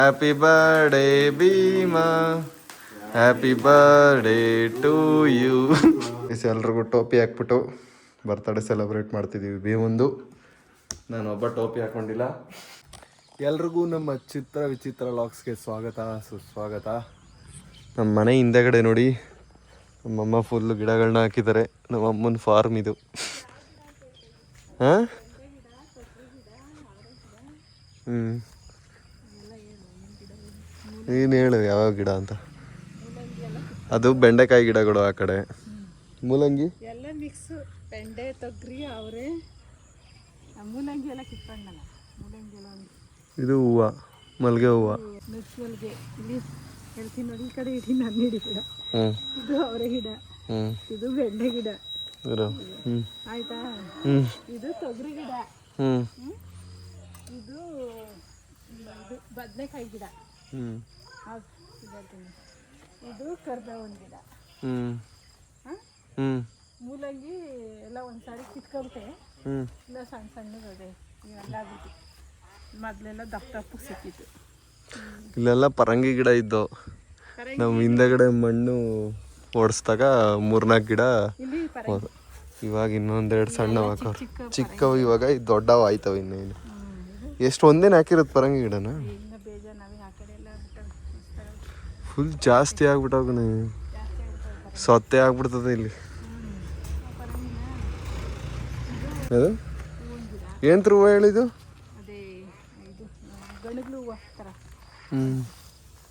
Happy birthday Bhima, happy birthday to you. ಎಲ್ರಿಗೂ ಟೋಪಿ ಹಾಕ್ಬಿಟ್ಟು ಬರ್ತ್ಡೇ ಸೆಲೆಬ್ರೇಟ್ ಮಾಡ್ತಿದ್ದೀವಿ ಭೀಮಂದು. ನಾನು ಒಬ್ಬ ಟೋಪಿ ಹಾಕೊಂಡಿಲ್ಲ. ಎಲ್ರಿಗೂ ನಮ್ಮ ಚಿತ್ರ ವಿಚಿತ್ರ ಲಾಗ್ಸ್ಗೆ ಸ್ವಾಗತ ಸುಸ್ವಾಗತ. ನಮ್ಮ ಮನೆ ಹಿಂದೆಗಡೆ ನೋಡಿ ನಮ್ಮಮ್ಮ ಫುಲ್ಲು ಗಿಡಗಳನ್ನ ಹಾಕಿದ್ದಾರೆ. ನಮ್ಮ ಅಮ್ಮನ ಫಾರ್ಮ್ ಇದು. ಹಾಂ ನೀನು ಹೇಳು ಯಾವ ಗಿಡ ಅಂತ. ಅದು ಬೆಂಡೆಕಾಯಿ ಗಿಡಗಳು ಆ ಕಡೆ. ಮೂಲಂಗಿ ಎಲ್ಲ ಮಿಕ್ಸ್, ಬೆಂಡೆ ತೊಗರಿ ಅವರೇ, ಮೂಲಂಗಿ ಎಲ್ಲ ಕಿತ್ಕೊಂಡಲ್ಲ. ಮೂಲಂಗಿ ಎಲ್ಲ ಇದು ಹೂವು, ಮಲ್ಲಿಗೆ ಹೂವು, ಮಿಕ್ಸ್ ಮಲ್ಲಿಗೆ. ಇಲ್ಲಿ ಹೇಳ್ತೀನಿ ನೋಡಿ, ಈ ಕಡೆ ಇಡಿ, ನನ್ನ ಹಿಡಿ ಗಿಡ. ಇದು ಅವರೇ ಗಿಡ, ಇದು ಬೆಂಡೆ ಗಿಡ. ಆಯ್ತಾ? ಇದು ತೊಗರಿ ಗಿಡ, ಇದು ಬದನೆಕಾಯಿ ಗಿಡ, ಇದು ಕರ್ಬೇವಿನ ಗಿಡ. ಮೂಲಂಗಿ ಎಲ್ಲ ಒಂದ್ಸಾರಿ ಕಿತ್ಕೊಂಡೆ, ಇಲ್ಲ ಸಣ್ಣ ಸಣ್ಣದೇ ಇವೆಲ್ಲ ಆಗ್ಬಿಟ್ಟು. ಮೊದಲೆಲ್ಲ ದಪ್ಪ ದಪ್ಪ ಸಿಕ್ಕಿತ್ತು. ಇಲ್ಲೆಲ್ಲ ಪರಂಗಿ ಗಿಡ ಇದ್ದು. ನಮ್ಮ ಹಿಂದೆಗಡೆ ಮಣ್ಣು ಓಡಿಸ್ದಾಗ 3-4 ಗಿಡ ಹೋದ. ಇವಾಗ ಇನ್ನೊಂದೆರಡು ಸಣ್ಣ ಹಾಕವ್ರು, ಚಿಕ್ಕವು. ಇವಾಗ ಇದು ದೊಡ್ಡವು ಆಯ್ತವ. ಇನ್ನೇನು ಎಷ್ಟು ಒಂದೇನು ಹಾಕಿರೋದು ಪರಂಗಿ ಗಿಡನ? ಫುಲ್ ಜಾಸ್ತಿ ಆಗ್ಬಿಟ್ಟವ. ಸೊತ್ತೆ ಆಗ್ಬಿಡ್ತದೆ ಇಲ್ಲಿ. ಅದು ಏನು ಹೂವು ಹೇಳಿದ್ದು?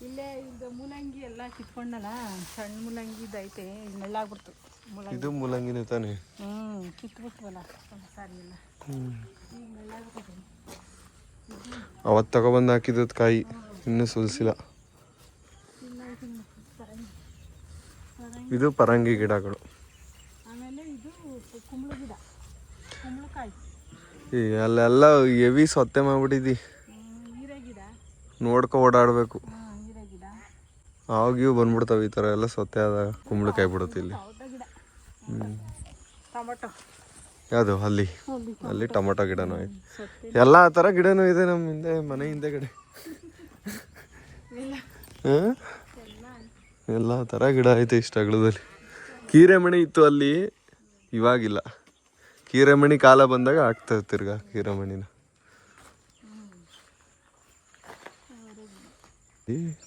ಇಲ್ಲೇ ಇದು ಮೂಲಂಗಿ ಎಲ್ಲ ಕಿತ್ಕೊಂಡಲ್ಲ, ಸಣ್ಣ ಮೂಲಂಗಿ ಇದೈತೆ, ಇದು ಮೆಳ್ಳಾಗ್ಬಿಡ್ತು. ಇದು ಮೂಲಂಗಿನೇ ತಾನೆ? ಕಿತ್ಬಿಟ್ವಲ್ಲ ಸಾರಿ ಎಲ್ಲ, ಈಗ ಮೆಳ್ಳಾಗ್ಬಿಟ್ಟು. ಅವತ್ತು ತಗೊಬಂದು ಹಾಕಿದ್ದು ಕಾಯಿ ಇನ್ನೂ ಸುಲಿಸಿಲ್ಲ. ಇದು ಪರಂಗಿ ಗಿಡಗಳು. ಆಮೇಲೆ ಇದು ಕುಂಬಳ ಗಿಡ, ಕುಂಬಳಕಾಯಿ. ಅಲ್ಲೆಲ್ಲ ಹೆವಿ ಸೊತ್ತೆ ಮಾಡ್ಬಿಟ್ಟಿದ್ದಿ. ಹೀರೆ ಗಿಡ ನೋಡ್ಕೊ ಓಡಾಡಬೇಕು. ಹೀರೆ ಗಿಡ ಆಗಿಯೂ ಬಂದ್ಬಿಡ್ತಾವೆ ಈ ಥರ ಎಲ್ಲ ಸೊತ್ತೆ ಆದಾಗ. ಕುಂಬಳಕಾಯಿ ಬಿಡುತ್ತೆ ಇಲ್ಲಿ. ಟೊಮೊಟೊ ಯಾವುದು? ಅಲ್ಲಿ ಟೊಮೊಟೊ ಗಿಡನೂ ಐತೆ. ಎಲ್ಲ ಆ ಥರ ಗಿಡನೂ ಇದೆ ನಮ್ಮ ಹಿಂದೆ, ಮನೆ ಹಿಂದೆಗಡೆ. ಎಲ್ಲ ಥರ ಗಿಡ ಐತೆ ಇಷ್ಟ ಅಗಲದಲ್ಲಿ. ಕೀರೆಮಣಿ ಇತ್ತು ಅಲ್ಲಿ, ಇವಾಗಿಲ್ಲ. ಕೀರೆಮಣಿ ಕಾಲ ಬಂದಾಗ ಆಗ್ತದೆ ತಿರ್ಗಾ ಕೀರೆಮಣಿನ.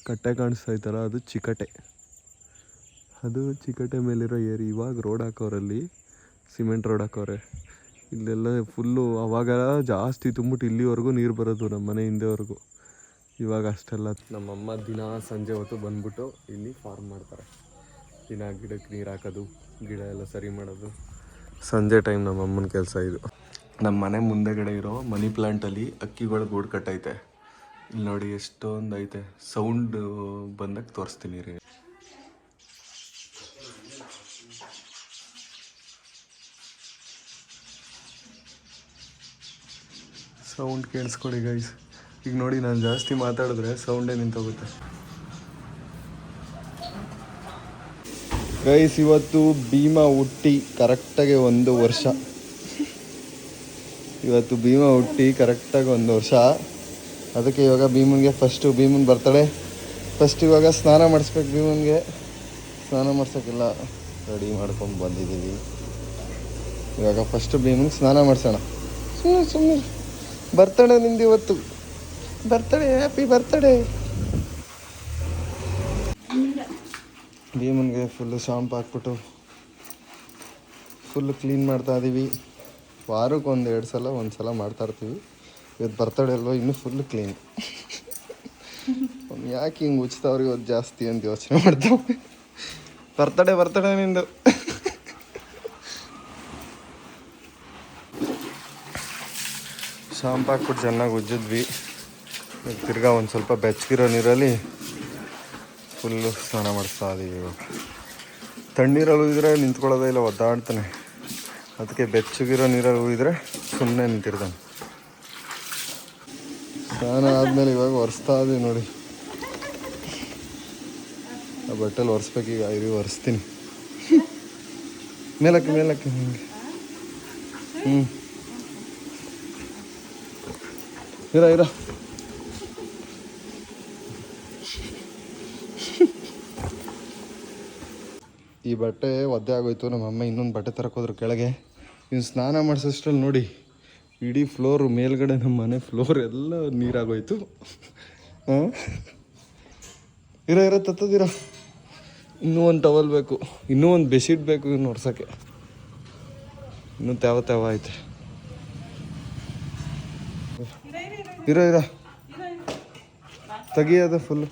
ಕಟ್ಟೆ ಕಾಣಿಸ್ತಾ ಇತ್ತಲ್ಲ, ಅದು ಚಿಕಟೆ. ಅದು ಚಿಕಟೆ ಮೇಲಿರೋ ಏರಿ. ಇವಾಗ ರೋಡ್ ಹಾಕೋರಲ್ಲಿ, ಸಿಮೆಂಟ್ ರೋಡ್ ಹಾಕೋರೆ. ಇಲ್ಲೆಲ್ಲ ಫುಲ್ಲು ಅವಾಗ ಜಾಸ್ತಿ ತುಂಬಿಟ್ಟು ಇಲ್ಲಿವರೆಗೂ ನೀರು ಬರೋದು ನಮ್ಮ ಮನೆ ಹಿಂದೆವರೆಗೂ. ಇವಾಗ ಅಷ್ಟೆಲ್ಲ. ನಮ್ಮಮ್ಮ ದಿನ ಸಂಜೆ ಹೊತ್ತು ಬಂದ್ಬಿಟ್ಟು ಇಲ್ಲಿ ಫಾರ್ಮ್ ಮಾಡ್ತಾರೆ. ದಿನ ಗಿಡಕ್ಕೆ ನೀರು ಹಾಕೋದು, ಗಿಡ ಎಲ್ಲ ಸರಿ ಮಾಡೋದು ಸಂಜೆ ಟೈಮ್ ನಮ್ಮಮ್ಮನ ಕೆಲಸ ಇದು. ನಮ್ಮ ಮನೆ ಮುಂದೆಗಡೆ ಇರೋ ಮನಿ ಪ್ಲ್ಯಾಂಟಲ್ಲಿ ಅಕ್ಕಿಗಳು ಗೂಡು ಕಟ್ಟೈತೆ. ಇಲ್ಲಿ ನೋಡಿ ಎಷ್ಟೊಂದು ಐತೆ. ಸೌಂಡ್ ಬಂದಾಗ ತೋರಿಸ್ತೀನಿ ರೀ. ಸೌಂಡ್ ಕೇಳಿಸ್ಕೊಡಿ ಗೈಸ್. ಈಗ ನೋಡಿ, ನಾನು ಜಾಸ್ತಿ ಮಾತಾಡಿದ್ರೆ ಸೌಂಡೇ ನಿಂತೋಗುತ್ತೆ. ಗೈಸ್, ಇವತ್ತು ಭೀಮಾ ಹುಟ್ಟಿ ಕರೆಕ್ಟಾಗಿ 1 ವರ್ಷ. ಇವತ್ತು ಭೀಮಾ ಹುಟ್ಟಿ ಕರೆಕ್ಟಾಗಿ 1 ವರ್ಷ. ಅದಕ್ಕೆ ಇವಾಗ ಭೀಮನ್ಗೆ ಭೀಮನ್ ಬರ್ತಡೆ. ಇವಾಗ ಸ್ನಾನ ಮಾಡಿಸ್ಬೇಕು. ಭೀಮನ್ಗೆ ಸ್ನಾನ ಮಾಡ್ಸೋಕ್ಕೆಲ್ಲ ರೆಡಿ ಮಾಡ್ಕೊಂಡು ಬಂದಿದ್ದೀವಿ. ಇವಾಗ ಭೀಮನ್ಗೆ ಸ್ನಾನ ಮಾಡಿಸೋಣ. ಸುಮ್ಮನೆ ಬರ್ತಡೆ ನಿಂದು ಇವತ್ತು. Birthday, happy birthday. ಭೀಮನ್ಗೆ ಫುಲ್ಲು ಶಾಂಪು ಹಾಕ್ಬಿಟ್ಟು ಫುಲ್ಲು ಕ್ಲೀನ್ ಮಾಡ್ತಾ ಇದ್ದೀವಿ. ವಾರಕ್ಕೆ 1-2 ಸಲ, 1 ಸಲ ಮಾಡ್ತಾಯಿರ್ತೀವಿ. ಇವತ್ತು ಬರ್ತಡೆ ಅಲ್ವಾ, ಇನ್ನೂ ಫುಲ್ಲು ಕ್ಲೀನ್. ಯಾಕೆ ಹಿಂಗೆ ಉಚ್ತಾವ್ರಿ ಇವತ್ತು ಜಾಸ್ತಿ ಅಂತ ಯೋಚನೆ ಮಾಡ್ತಾವೆ. ಬರ್ತಡೆ ನಿಂದು. ಶಾಂಪು ಹಾಕ್ಬಿಟ್ಟು ಚೆನ್ನಾಗಿ ಉಜ್ಜಿದ್ವಿ. ತಿರ್ಗಾ ಒಂದು ಸ್ವಲ್ಪ ಬೆಚ್ಚಗಿರೋ ನೀರಲ್ಲಿ ಫುಲ್ಲು ಸ್ನಾನ ಮಾಡಿಸ್ತಾ ಇದೀವಿ. ಇವಾಗ ತಣ್ಣೀರಲ್ಲಿ ಉಯ್ದರೆ ನಿಂತ್ಕೊಳ್ಳೋದೇ ಇಲ್ಲ, ಒದ್ದಾಡ್ತಾನೆ. ಅದಕ್ಕೆ ಬೆಚ್ಚಗಿರೋ ನೀರಲ್ಲಿ ಉಯ್ದರೆ ಸುಮ್ಮನೆ ನಿಂತಿರ್ತಾನೆ. ಸ್ನಾನ ಆದಮೇಲೆ ಇವಾಗ ಒರೆಸ್ತಾ ಇದೀವಿ ನೋಡಿ. ಆ ಬಟ್ಟೆಲಿ ಒರೆಸ್ಬೇಕೀಗ. ಒರೆಸ್ತೀನಿ. ಮೇಲಕ್ಕೆ ಹಿಂಗೆ. ಇರ ಈ ಬಟ್ಟೆ ಒದ್ದೆ ಆಗೋಯ್ತು. ನಮ್ಮ ಅಮ್ಮ ಇನ್ನೊಂದು ಬಟ್ಟೆ ತರಕ್ಕೆ ಹೋದ್ರು ಕೆಳಗೆ. ಇನ್ನು ಸ್ನಾನ ಮಾಡಿಸೋಷ್ಟ್ರಲ್ಲಿ ನೋಡಿ ಇಡೀ ಫ್ಲೋರು ಮೇಲ್ಗಡೆ ನಮ್ಮ ಮನೆ ಫ್ಲೋರ್ ಎಲ್ಲ ನೀರಾಗೋಯ್ತು. ಹಾಂ ಇರೋ ತತ್ತದಿರೋ. ಇನ್ನೂ ಒಂದು ಟವಲ್ ಬೇಕು, ಇನ್ನೂ ಒಂದು ಬೆಡ್ಶೀಟ್ ಬೇಕು ಇನ್ನು ಒರ್ಸೋಕ್ಕೆ. ಇನ್ನೂ ತ್ಯಾವ ಐತೆ. ಇರೋ ತೆಗಿಯೋದು ಫುಲ್ಲು.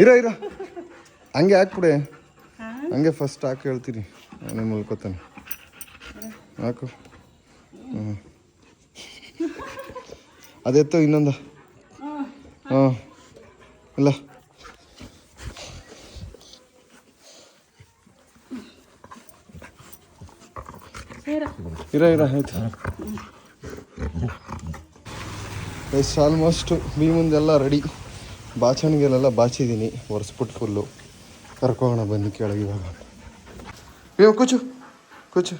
ಇರೋ ಹಂಗೆ ಹಾಕ್ಬಿಡೆ. ಹಂಗೆ ಫಸ್ಟ್ ಹಾಕಿ ಹೇಳ್ತೀನಿ, ನಾನೇ ಮುಲ್ಕೋತಾನೆ. ಹಾಕು. ಹ್ಞೂ ಅದೆತ್ತು ಇನ್ನೊಂದು. ಹಾಂ ಇಲ್ಲ ಇರೋ ಆಯ್ತು. ಎಷ್ಟು ಆಲ್ಮೋಸ್ಟು ಮುಂದೆಲ್ಲ ರೆಡಿ. ಬಾಚಣಿಗೆಲ್ಲ ಬಾಚಿದ್ದೀನಿ, ಒರೆಸ್ಬಿಟ್ಟು ಫುಲ್ಲು. ಕರ್ಕೋಣ ಬನ್ನಿ ಕೆಳಗೆ ಇವಾಗ. ಕೂಚು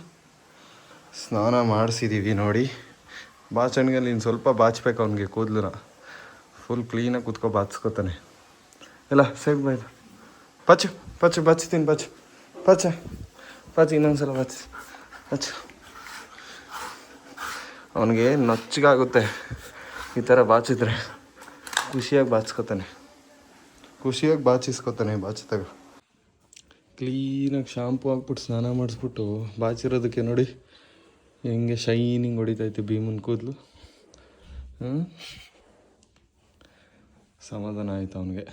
ಸ್ನಾನ ಮಾಡಿಸಿದ್ದೀವಿ ನೋಡಿ. ಬಾಚಣಿಗೆಲ್ಲಿ ಇನ್ನು ಸ್ವಲ್ಪ ಬಾಚ್ಬೇಕು ಅವನಿಗೆ ಕೂದಲನ್ನ. ಫುಲ್ ಕ್ಲೀನಾಗಿ ಕೂತ್ಕೊ ಬಾಚ್ಕೋತಾನೆ. ಎಲ್ಲ ಸೈಡ್ ಬೈ ಪಚ್ಚು ಬಾಚ್ತೀನಿ. ಪಚ್ಚ ಇನ್ನೊಂದ್ಸಲ ಪಚ್ಚು. ಅವನಿಗೆ ನೊಚ್ಚಗಾಗುತ್ತೆ ಈ ಥರ ಬಾಚಿದ್ರೆ. ಖುಷಿಯಾಗಿ ಬಾಚಿಸ್ಕೊತಾನೆ ಬಾಚಿದಾಗ. ಕ್ಲೀನಾಗಿ ಶಾಂಪು ಹಾಕ್ಬಿಟ್ಟು ಸ್ನಾನ ಮಾಡಿಸ್ಬಿಟ್ಟು ಬಾಚಿರೋದಕ್ಕೆ ನೋಡಿ ಹೆಂಗೆ ಶೈನಿಂಗ್ ಹೊಡಿತೈತೆ ಭೀಮನ್ ಕೂದಲು. ಸಮಾಧಾನ ಆಯ್ತು ಅವನಿಗೆ.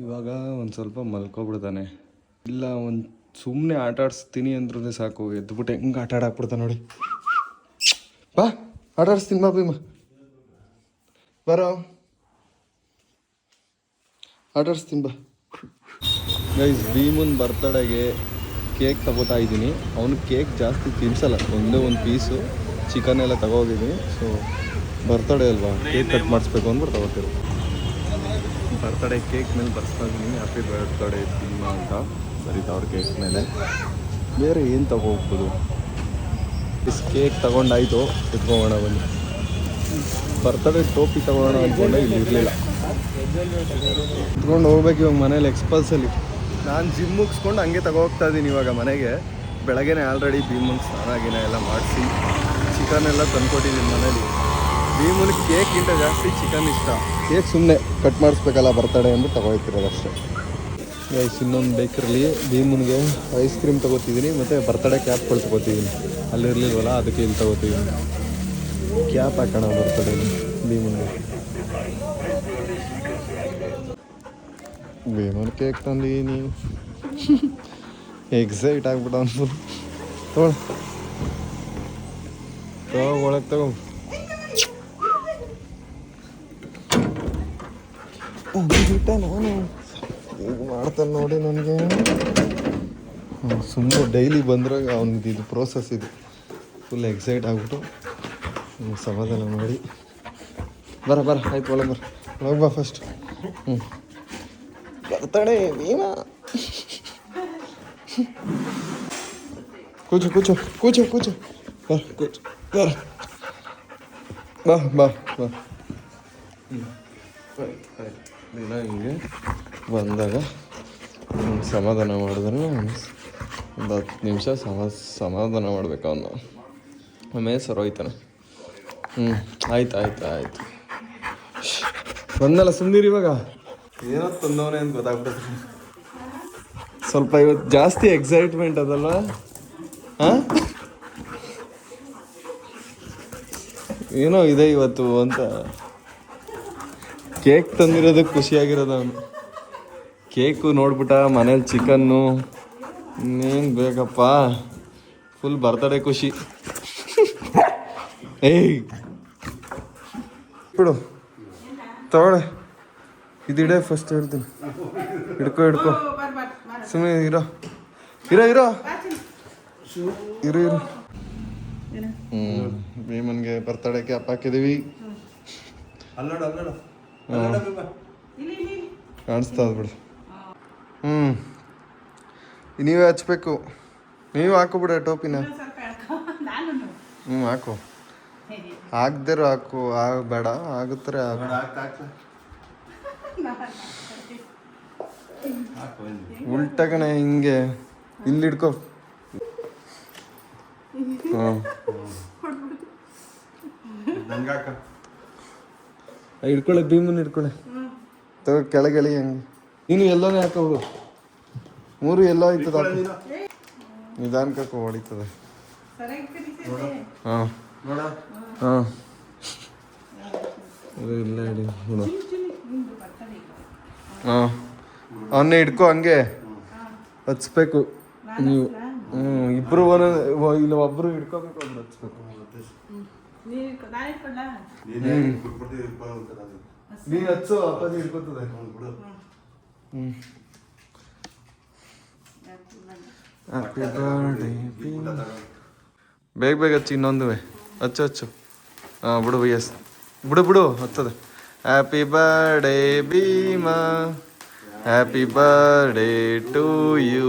ಇವಾಗ ಒಂದು ಸ್ವಲ್ಪ ಮಲ್ಕೊಬಿಡ್ತಾನೆ. ಇಲ್ಲ ಒಂದು ಸುಮ್ಮನೆ ಆಟ ಆಡಿಸ್ತೀನಿ ಅಂದ್ರೂ ಸಾಕು, ಎದ್ಬಿಟ್ಟು ಹೆಂಗೆ ಆಟ ಆಡಾಕ್ಬಿಡ್ತಾನೆ ನೋಡಿ. ಬಾ ಆಟ ಆಡಿಸ್ತೀನಿ ಬಾ ಭೀಮ, ಬರೋ ಆಟ ಆಡಿಸ್ತೀನಿ ಬಾ. ಗೈಸ್, ಭೀಮನ್ ಬರ್ತಡೆಗೆ ಕೇಕ್ ತಗೋತಾ ಇದ್ದೀನಿ. ಅವನು ಕೇಕ್ ಜಾಸ್ತಿ ತಿನ್ಸಲ್ಲ, ಒಂದೇ ಒಂದು ಪೀಸು ಚಿಕನ್ ಎಲ್ಲ ತಗೋಗಿದ್ದೀನಿ. ಸೊ ಬರ್ತಡೇ ಅಲ್ವಾ, ಕೇಕ್ ಕಟ್ ಮಾಡಿಸ್ಬೇಕು ಅಂದ್ಬಿಟ್ಟು ತಗೋತಿರು. ಬರ್ತಡೇ ಕೇಕ್ ಮೇಲೆ ಬರ್ಸ್ತಾ ಇದ್ದೀನಿ, ಹ್ಯಾಪಿ ಬರ್ತ್ಡೇ ಭೀಮ ಅಂತ ಬರೀತಾವ್ರ ಕೇಕ್ ಮೇಲೆ. ಬೇರೆ ಏನು ತಗೋಗ್ಬೋದು. ಕೇಕ್ ತಗೊಂಡಾಯ್ತು, ಎತ್ಕೋಗೋಣ ಬನ್ನಿ. ಬರ್ತಡೇ ಟೋಪಿ ತಗೋಣ ಅಂದ್ಕೊಂಡೆ, ಇಲ್ಲಿ ಇರಲಿಲ್ಲ. ಎತ್ಕೊಂಡು ಹೋಗ್ಬೇಕು ಇವಾಗ ಮನೇಲಿ ಎಕ್ಸ್ಪಲ್ಸಲ್ಲಿ. ನಾನು ಜಿಮ್ ಮುಗಿಸ್ಕೊಂಡು ಹಂಗೆ ತಗೋಗ್ತಾ ಇದ್ದೀನಿ ಇವಾಗ ಮನೆಗೆ. ಬೆಳಗ್ಗೆನೇ ಆಲ್ರೆಡಿ ಭೀಮನ್ ಸ್ನಾನ ಎಲ್ಲ ಮಾಡಿಸಿ ಚಿಕನ್ ಎಲ್ಲ ತಂದ್ಕೊಟ್ಟಿದ್ದೀನಿ ಮನೇಲಿ. ಭೀಮನಿಗೆ ಕೇಕ್ಗಿಂತ ಜಾಸ್ತಿ ಚಿಕನ್ ಇಷ್ಟ. ಕೇಕ್ ಸುಮ್ಮನೆ ಕಟ್ ಮಾಡಿಸ್ಬೇಕಲ್ಲ ಬರ್ತಡೇ ಅಂದ್ಬಿಟ್ಟು ತಗೋಯ್ತಿರೋದು ಅಷ್ಟೇ. ಗೈಸ್, ಇನ್ನೊಂದು ಬೇಕರಲ್ಲಿ ಭೀಮನಿಗೆ ಐಸ್ ಕ್ರೀಮ್ ತೊಗೋತಿದ್ದೀನಿ ಮತ್ತು ಬರ್ತಡೇ ಕ್ಯಾಪ್ಗಳು ತೊಗೋತಿದ್ದೀನಿ. ಅಲ್ಲಿರಲಿಲ್ವಲ್ಲ, ಅದಕ್ಕೆ ಇಲ್ಲಿ ತೊಗೋತಿದ್ದೀನಿ. ಕ್ಯಾಪ್ ಹಾಕೋಣ ಬರ್ತಡೇಲಿ ಭೀಮನಿಗೆ. ಭೀಮನ್ ಕೇಕ್ ತಂದೀನಿ. ಎಕ್ಸೈಟ್ ಆಗ್ಬಿಟ್ಟು ಅನ್ಬೋದು. ಒಳಗೆ ತಗೋ. ನಾನು ಈಗ ಮಾಡ್ತಾನೆ ನೋಡಿ. ನನಗೆ ಸುಮ್ಮನೆ ಡೈಲಿ ಬಂದ್ರೆ ಅವ್ನಿಗೆ ಇದು ಪ್ರೋಸೆಸ್ ಇದು. ಫುಲ್ ಎಕ್ಸೈಟ್ ಆಗ್ಬಿಟ್ಟು ಸಮಾಧಾನ ಮಾಡಿ ಬರ ಆಯ್ತು. ಒಳಗೆ ಬಾ ಫಸ್ಟ್. ಬರ್ತಾಳೆ ಭೀಮ. ಕೂಚು ಬಾ. ದಿನ ಹಿಂಗೆ ಬಂದಾಗ ಸಮಾಧಾನ ಮಾಡಿದ್ರೆ ಒಂದು 10 ನಿಮಿಷ ಸಮಾಧಾನ ಮಾಡ್ಬೇಕು ಅವನು. ಆಮೇಲೆ ಸರೋಯ್ತಾನೆ. ಆಯ್ತು ಬಂದಲ್ಲ, ಸುಮ್ಮನಿರಿ. ಇವಾಗ ಏನೋ ತಂದವನೇ ಅಂತ ಗೊತ್ತಾಗ್ಬಿಟ್ಟೆ. ಸ್ವಲ್ಪ ಇವತ್ತು ಜಾಸ್ತಿ ಎಕ್ಸೈಟ್ಮೆಂಟ್ ಅದಲ್ಲ. ಹಾಂ, ಏನೋ ಇದೆ ಇವತ್ತು ಅಂತ. ಕೇಕ್ ತಂದಿರೋದಕ್ಕೆ ಖುಷಿಯಾಗಿರೋದು ಅವನು. ಕೇಕು ನೋಡ್ಬಿಟ್ಟ, ಮನೇಲಿ ಚಿಕನ್ನು, ಇನ್ನೇನು ಬೇಕಪ್ಪ. ಫುಲ್ ಬರ್ತಡೇ ಖುಷಿ. ಏಯ್ ಬಿಡು, ತಗೊಳ್ಳೆ. ಇದಿಡೆ ಫಸ್ಟ್ ಹೇಳ್ತೀನಿ. ಹಿಡ್ಕೊ. ಸುಮ್ಮನೆ ಇರೋ. ಭೀಮನ್ಗೆ ಬರ್ತಡೇ ಕ್ಯಾಪ್ ಹಾಕಿದೀವಿ. ಕಾಣಿಸ್ತಾ ಬಿಡು. ನೀವೇ ಹಚ್ಬೇಕು. ನೀವು ಹಾಕು ಬಿಡ ಟೋಪಿನ. ಹಾಕು. ಹಾಕ್ದಿರೋ ಹಾಕು ಬೇಡ ಆಗುತ್ತಾರೆ ಉಲ್ಟಗಣೆ ಹಿಂಗೆ ಇಲ್ಲಿ ಹಿಡ್ಕೊ. ಹಾಂ ಹಿಡ್ಕೊಳ್ಳೆ, ಭೀಮನ್ ಹಿಡ್ಕೊಳ್ಳೆ. ತಗೋ ಕೆಳಗೆ ಎಳಿ ಹಂಗೆ. ನೀನು ಎಲ್ಲೋನೇ ಹಾಕೋದು, 3 ಎಲ್ಲೋ ಆಯ್ತದ. ನಿಧಾನಕ್ಕೆ ಹೊಡಿತದೆ. ಹಾಂ ಹಾಂ ಇಲ್ಲ ಹೇಳಿ ನೋಡು. ಹಾಂ ಅವನ್ನೇ ಹಿಡ್ಕೊ, ಹಂಗೆ ಹಚ್ಬೇಕು ನೀವು. ಇಬ್ಬರು ಇಲ್ಲ, ಒಬ್ಬರು ಹಿಡ್ಕೋಬೇಕು, ಒಬ್ರು ಹಚ್ಬೇಕು. ನೀನು ಹಚ್ಚು, ಅಪ್ಪಾಜಿ ಹಿಡ್ಕೋತದೆ. Happy birthday. ಬೇಗ ಬೇಗ ಹಚ್ಚಿ, ಇನ್ನೊಂದು ಹಚ್ಚು. ಹಾಂ ಬಿಡು ಎಸ್, ಬಿಡು ಹತ್ತದ. Happy birthday Bhima, happy birthday to you.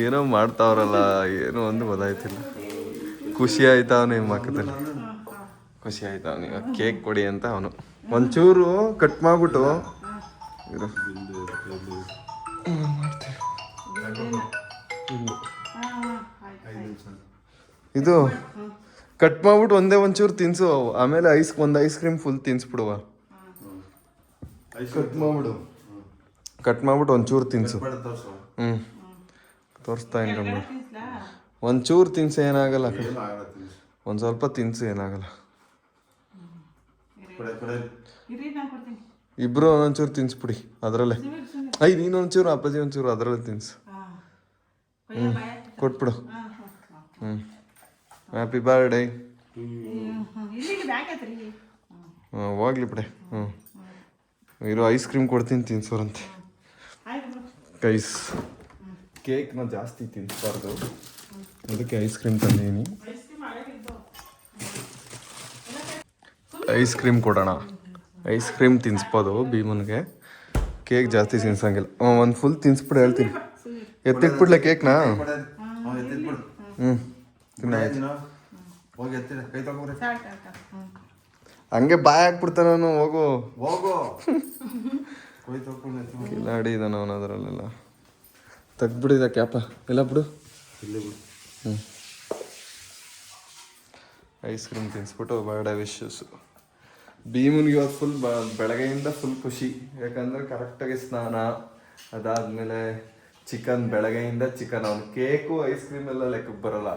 ಏನೋ ಮಾಡ್ತಾವ್ರಲ್ಲ, ಏನೋ ಒಂದು ಗೊತ್ತಾಯ್ತಿಲ್ಲ. ಖುಷಿ ಆಯ್ತಾ ಅವನು ಮಕ್ಕದಲ್ಲಿ, ಖುಷಿ ಆಯ್ತಾ ಅವನಿಗೆ. ಕೇಕ್ ಕೊಡಿ ಅಂತ ಅವನು ಒಂಚೂರು ಕಟ್ ಮಾಡ್ಬಿಟ್ಟು ಇದು ಕಟ್ ಮಾಡ್ಬಿಟ್ಟು ಒಂಚೂರು ತಿನ್ಸು. ಆಮೇಲೆ ಒಂದು ಐಸ್ ಕ್ರೀಮ್ ಫುಲ್ ತಿನ್ಸ್ಬಿಡುವ. ಕಟ್ ಮಾಡ್ಬಿಟ್ಟು ಒಂಚೂರು ತಿನ್ಸು. ತೋರಿಸ್ತಾ ಇಲ್ಲ, ಒಂಚೂರು ತಿನ್ಸು, ಏನಾಗಲ್ಲ. ಒಂದು ಸ್ವಲ್ಪ ತಿನ್ಸು, ಏನಾಗಲ್ಲ. ಇಬ್ರು ಒಂಚೂರು ತಿನ್ಸ್ಬಿಡಿ ಅದರಲ್ಲೇ. ನೀನು ಒಂಚೂರು, ಅಪ್ಪಾಜಿ ಒಂಚೂರು ಅದರಲ್ಲೇ ತಿನ್ಸು. ಕೊಟ್ಬಿಡು. Happy birthday. ಹೋಗ್ಲಿ ಬಿಡೆ. ಇರೋ ಐಸ್ ಕ್ರೀಮ್ ಕೊಡ್ತೀನಿ, ತಿನ್ಸೋರಂತೆ. ಐಸ್ ಕೇಕ್ನ ಜಾಸ್ತಿ ತಿನ್ಸ್ಬಾರ್ದು, ಅದಕ್ಕೆ ಐಸ್ ಕ್ರೀಮ್ ತಂದೀನಿ. ಐಸ್ ಕ್ರೀಮ್ ಕೊಡೋಣ. ಐಸ್ ಕ್ರೀಮ್ ತಿನ್ಸ್ಬೋದು ಭೀಮನ್ಗೆ, ಕೇಕ್ ಜಾಸ್ತಿ ತಿನ್ಸಂಗಿಲ್ಲ. ಒಂದು ಫುಲ್ ತಿನ್ಸ್ಬಿಡು, ಹೇಳ್ತೀನಿ. ಎತ್ತಿಟ್ಬಿಡ್ಲೆ ಕೇಕ್ನ? ಹಂಗೆ ಬಾಯ್ ಹಾಕ್ಬಿಡ್ತಾನ ನಾನು. ಹೋಗು ಕಿಲಾಡಿ ಇದ್ದಾನ ಅವನು ಅದರಲ್ಲೆಲ್ಲ. ತೆಗ್ದ್ಬಿಡಿದ ಕ್ಯಾಪ ಎಲ್ಲ ಬಿಡು. ಐಸ್ ಕ್ರೀಮ್ ತಿನ್ಸ್ಬಿಟ್ಟು ಬರ್ಡೇ ವಿಶಸ್ಸು. ಭೀಮನ್ಗೆ ಇವತ್ತು ಫುಲ್ ಬೆಳಗ್ಗೆಯಿಂದ ಫುಲ್ ಖುಷಿ. ಯಾಕಂದರೆ ಕರೆಕ್ಟಾಗಿ ಸ್ನಾನ, ಅದಾದಮೇಲೆ ಚಿಕನ್, ಬೆಳಗ್ಗೆಯಿಂದ ಚಿಕನ್. ಅವ್ನು ಕೇಕು ಐಸ್ ಕ್ರೀಮ್ ಎಲ್ಲ ಲೆಕ್ಕಕ್ಕೆ ಬರೋಲ್ಲ,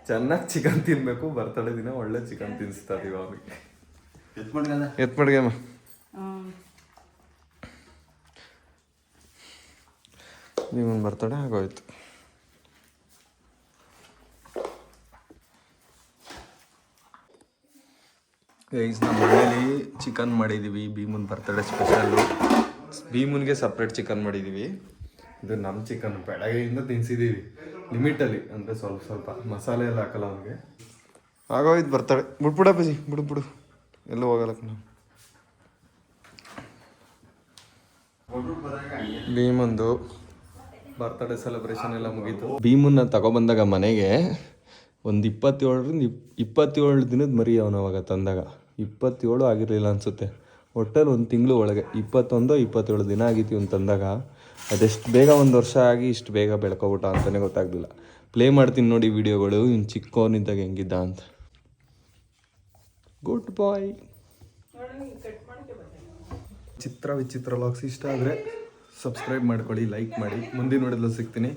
ಚೆನ್ನಾಗಿ ಚಿಕನ್ ತಿನ್ನಬೇಕು. ಬರ್ತಡೇ ದಿನ ಒಳ್ಳೆ ಚಿಕನ್ ತಿನ್ನಿಸ್ತಾ ಇದೀವಿ ಅವನಿಗೆ. ಎತ್ಮಡ್ಗಮ್ಮ. ಭೀಮನ್ ಬರ್ತಡೇ ಆಗೋಯ್ತು. ಗೈಸ್, ನಮ್ಮ ಮನೇಲಿ ಚಿಕನ್ ಮಾಡಿದ್ದೀವಿ. ಭೀಮನ್ ಬರ್ತಡೇ ಸ್ಪೆಷಲ್ಲು. ಭೀಮನ್ಗೆ ಸಪ್ರೇಟ್ ಚಿಕನ್ ಮಾಡಿದ್ದೀವಿ. ಇದು ನಮ್ಮ ಚಿಕನ್ ಬೆಳಗ್ಗೆಯಿಂದ ತಿನ್ಸಿದ್ದೀವಿ ಲಿಮಿಟಲ್ಲಿ, ಅಂದರೆ ಸ್ವಲ್ಪ ಮಸಾಲೆ ಎಲ್ಲ ಹಾಕಲ್ಲ ಅವನಿಗೆ. ಆಗೋಯ್ತು ಬರ್ತಡೇ. ಬಿಡ್ಬಿಡ ಬಜಿ, ಬಿಡು ಎಲ್ಲೂ ಹೋಗಲ್ಲ. ಭೀಮಂದು ಬರ್ತಡೇ ಸೆಲೆಬ್ರೇಷನ್ ಎಲ್ಲ ಮುಗೀತು. ಭೀಮನ್ನ ತಗೊಬಂದಾಗ ಮನೆಗೆ ಒಂದು 27 ದಿನದ ಮರಿ ಅವನು ಅವಾಗ ತಂದಾಗ. 27 ಆಗಿರಲಿಲ್ಲ ಅನಿಸುತ್ತೆ, ಒಟ್ಟಲ್ಲಿ 1 ತಿಂಗಳು ಒಳಗೆ 21-27 ದಿನ ಆಗಿತ್ತು ಇವನು ತಂದಾಗ. ಅದೆಷ್ಟು ಬೇಗ 1 ವರ್ಷ ಆಗಿ ಇಷ್ಟು ಬೇಗ ಬೆಳ್ಕೊಬಿಟ್ಟ ಅಂತಲೇ ಗೊತ್ತಾಗಲಿಲ್ಲ. ಪ್ಲೇ ಮಾಡ್ತೀನಿ ನೋಡಿ ವಿಡಿಯೋಗಳು, ಇನ್ನು ಚಿಕ್ಕವನಿದ್ದಾಗ ಹೆಂಗಿದ್ದ ಅಂತ. ಗುಡ್ ಬಾಯ್. ವಿಚಿತ್ರ ಲಾಗ್ಸ್ ಇಷ್ಟ ಆದರೆ ಸಬ್ಸ್ಕ್ರೈಬ್ ಮಾಡ್ಕೊಳ್ಳಿ, ಲೈಕ್ ಮಾಡಿ. ಮುಂದಿನ ವಿಡಿಯೋದಲ್ಲಿ ಸಿಗ್ತೀನಿ.